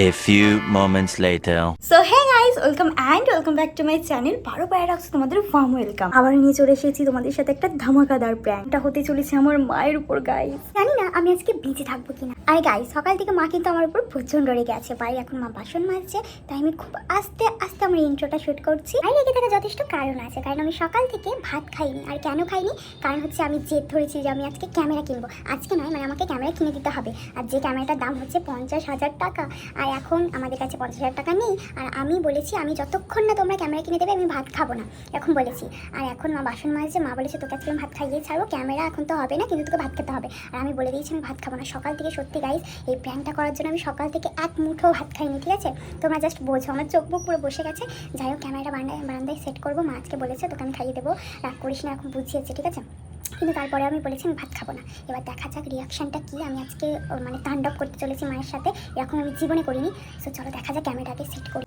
A few moments later. So hey guys, welcome back to my channel. 12 paradox তোমাদের ফার্ম welcome. আবার নিয়ে চলে এসেছি তোমাদের সাথে একটা ধামাকাদার প্র্যাঙ্কটা হতে চলেছে আমার মায়ের উপর গাইস। জানি না আমি আজকে বিজি থাকবো কিনা। আরে গাইস, সকাল থেকে মা কিন্তু আমার উপর প্রচন্ড রেগে আছে। ভাই এখন মা বাসন মাজছে, তাই আমি খুব আস্তে আস্তে আমার ইন্ট্রোটা শুট করছি। আর রেগে থাকা যথেষ্ট কারণ আছে, কারণ আমি সকাল থেকে ভাত খাইনি। আর কেন খাইনি? কারণ হচ্ছে আমি জেদ ধরেছি যে আমি আজকে ক্যামেরা কিনবো। আজকে নয়, মানে আমাকে ক্যামেরা কিনে দিতে হবে। আর যে ক্যামেরাটার দাম হচ্ছে 50,000 টাকা, আর এখন আমাদের কাছে 50,000 টাকা নেই। আর আমি বলেছি আমি যতক্ষণ না তোমরা ক্যামেরা কিনে দেবে আমি ভাত খাবো না, এখন বলেছি। আর এখন মা বাসন মাজছে, মা বলেছে তোকে আজকে আমি ভাত খাইয়ে ছাড়বো, ক্যামেরা এখন তো হবে না, কিন্তু তোকে ভাত খেতে হবে। আর আমি বলে দিয়েছি আমি ভাত খাবো না। সকাল থেকে সত্যি গাইস, এই প্র্যাঙ্কটা করার জন্য আমি সকাল থেকে এক মুঠো ভাত খাইনি, ঠিক আছে? তোমরা জাস্ট বোঝো, আমার চোখ বুক পুরো বসে গেছে। যাই হোক, ক্যামেরাটা বারান্দায় সেট করবো। মা আজকে বলেছে তোকে আমি খাইয়ে দেবো, রাগ করিস না, এখন বুঝিয়েছে, ঠিক আছে? কিন্তু তারপরে আমি বলেছি আমি ভাত খাবো না। এবার দেখা যাক রিয়াকশানটা কী। আমি আজকে মানে তাণ্ডব করতে চলেছি মায়ের সাথে, এরকম আমি জীবনে করিনি। সো চলো দেখা যাক, ক্যামেরাটাকে সেট করি।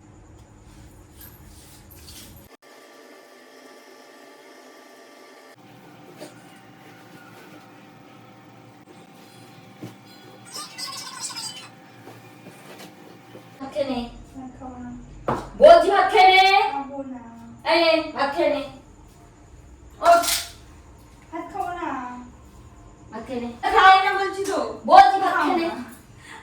বলছি ভাত খেয়ে নে। এই নে ভাত খেয়ে নে। ওঠ, ভাত খাবো না। ভাত খেয়ে নে। খাই না বলছি তো। বলছি ভাত খেয়ে নে।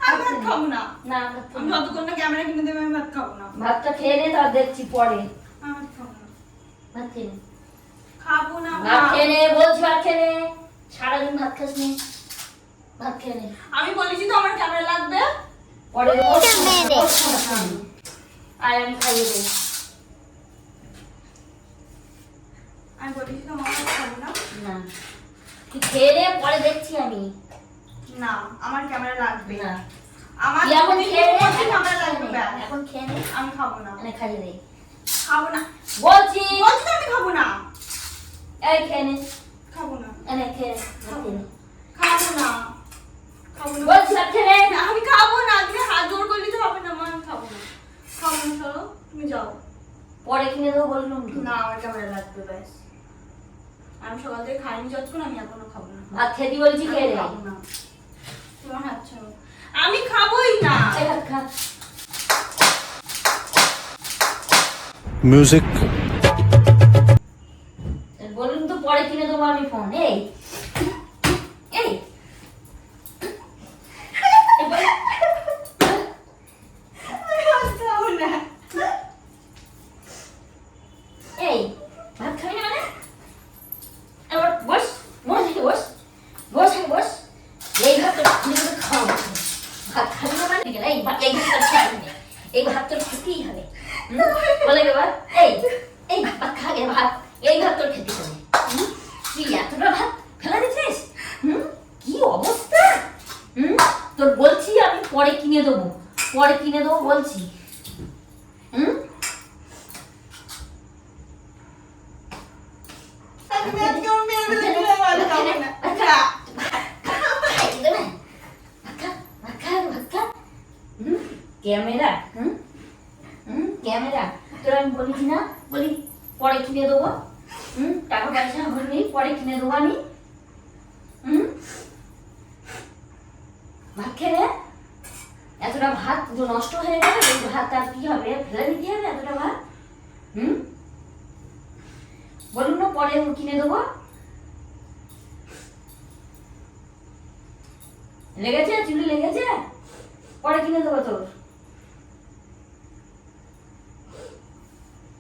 আমি ভাত খাবো না। না ভাত খাবো আমি না। যতক্ষণ না ক্যামেরা কিনে দেবে আমি ভাত খাবো না। ভাতটা খেয়ে নে, তার দেখছি পরে। আমি ভাত খাবো না। ভাত খেয়ে নে। খাবো না। ভাত খেয়ে নে, বলছি ভাত খেয়ে নে। সারাদিন ভাত খাস নি। ভাত খেয়ে নে। আমি বলেছি তো আমার ক্যামেরা লাগবে। পরে দেবো। আর আমি খাইয়ে দেই। আমি বলেছি তো আমার ভাত খাবো না। না, তুই খেয়ে নে, পরে দেখছি আমি। না, আমার ক্যামেরা লাগবে। না, আমার তুই এখন খেয়ে নে, ক্যামেরা লাগবে। এখন খেয়ে নে। আমি খাবো না। এনে খাইয়ে দেই। খাবো না। বলছি বলছি তো আমি খাবো না। এই খেয়ে নে। খাবো না। এনে খেয়ে নে। ভাত খেয়ে নে। খাবো না। খাবো না। বলছি ভাত খেয়ে নে। না, আমি খাবো না। তুমি হাত জোর করলে তো হবে না। আমি খাবো না। খাবো না, চলো তুমি যাও। পরে কিনে দেবো বললাম তো। না, আমার ক্যামেরা লাগবে ব্যাস। আমি সকাল থেকে খাইনি যতক্ষণ, আমি এখনো খাবো না। ভাত খেতে বলছি খেয়ে আমি নে। খাবো না। তোমার হাত ছাড়ো। আমি খাবোই না। এই ভাত খা। Music. বলুন তো পরে কিনে দেবো আমি ফোন। এই এই আমি ভাত খাবো না। এই ভাত খাবি না মানে? এবার বস বস এখানে বস বস এখানে বস। এই ভাত তোর খাওয়া ভাত খাবি না মানে কেন? এই ভাত খেতে হবে। এই ভাত তোর খেতেই হবে। বলে এবার এই ভাত খা গে ভাত। এই ভাত তোর খেতে হবে। তুই এতটা ভাত ফেলা দিচ্ছিস? কি অবস্থা? তোর বলছি আমি পরে কিনে দেবো, পরে কিনে দেবো বলছি। আমি আজকে আমার মেয়ের বেলা দিলে ভাত খাবো না। ক্যামেরা ক্যামেরা তোর আমি বলিস না, বলি পরে কিনে দেবো। টাকা পয়সা এখন নেই, পরে কিনে দেবো আমি। ভাত খেলে এতটা ভাত পুরো নষ্ট হয়ে গেলে এই ভাত আর কি হবে? ফেলে দিতে হবে এতটা ভাত? বলুন না পরে কিনে দেবো। লেগেছে চুলি লেগেছে, পরে কিনে দেবো তোর।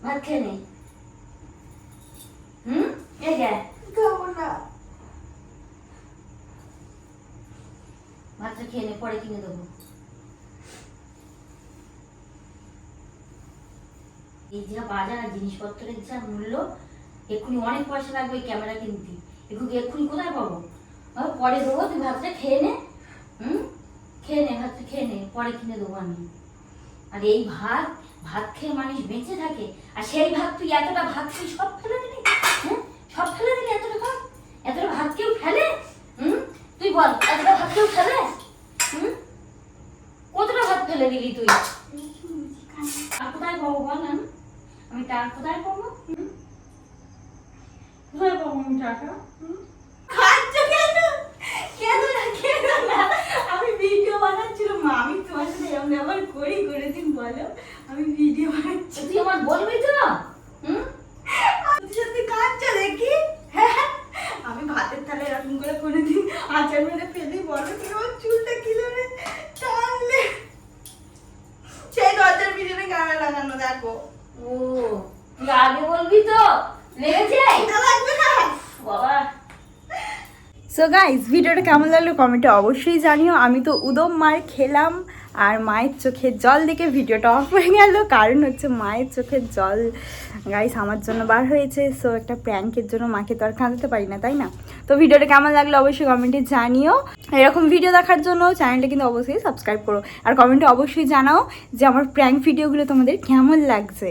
ভাত খেয়ে নে। এই যে খাবো না। ভাতটা খেয়ে নে, পরে কিনে দেবো। এই যা বাজার আর জিনিসপত্রের যা মূল্য, এক্ষুনি অনেক পয়সা লাগবে ক্যামেরা কিনতে। এক্ষুনি কোথায় পাবো? পরে দেবো, তুই ভাতটা খেয়ে নে। খেয়ে নে, ভাতটা খেয়ে নে, পরে কিনে দেবো আমি। আর এই ভাত ভাত খেয়ে মানুষ বেঁচে থাকে, আর সেই ভাত তুই এতটা ভাত তুই সব ফেলে দিলি। সব ফেলে দিলি এতটা ভাত? এতটা ভাত কেউ ফেলে? তুই বল, এতটা ভাত কেউ ফেলে? কতটা ভাত ফেলে দিলি তুই? আর কোথায় পাবো বল? আমি টাকা কোথায় পাবো? কোথায় পাবো আমি টাকা? খাচ্ছো কেন? কেন না? আমি ভিডিও বানাচ্ছিলাম মা, আমি তোমার সাথে এরকম আমি আবার করি করে দিন বলো আমি ভিডিও বানাচ্ছি তুই আমার বলবি তো হুম তুই সাথে কাঁদছো দেখি হ্যাঁ আমি ভাতের থালে এরকম করে কোনোদিন আচার মেরে ফেলি বলো তুমি আমার চুলটা কি ধরে টানলে সেই দরজার পিছনে ক্যামেরা লাগানো দেখো ও তুই আগে বলবি তো লেগেছে এটা লাগবে না বাবা সো গাইস ভিডিওটা কেমন লাগলো কমেন্টে অবশ্যই জানিও। আমি তো উদম মার খেলাম আর মায়ের চোখের জল দেখে ভিডিওটা অফ হয়ে গেল, কারণ হচ্ছে মায়ের চোখের জল গাইস আমার জন্য বার হয়েছে। সো একটা প্র্যাঙ্কের জন্য মাকে তো আর কাঁদাতে পারি না, তাই না? তো ভিডিওটা কেমন লাগলো অবশ্যই কমেন্টে জানিও। এরকম ভিডিও দেখার জন্য চ্যানেলটা কিন্তু অবশ্যই সাবস্ক্রাইব করো আর কমেন্টে অবশ্যই জানাও যে আমার প্র্যাঙ্ক ভিডিওগুলো তোমাদের কেমন লাগছে।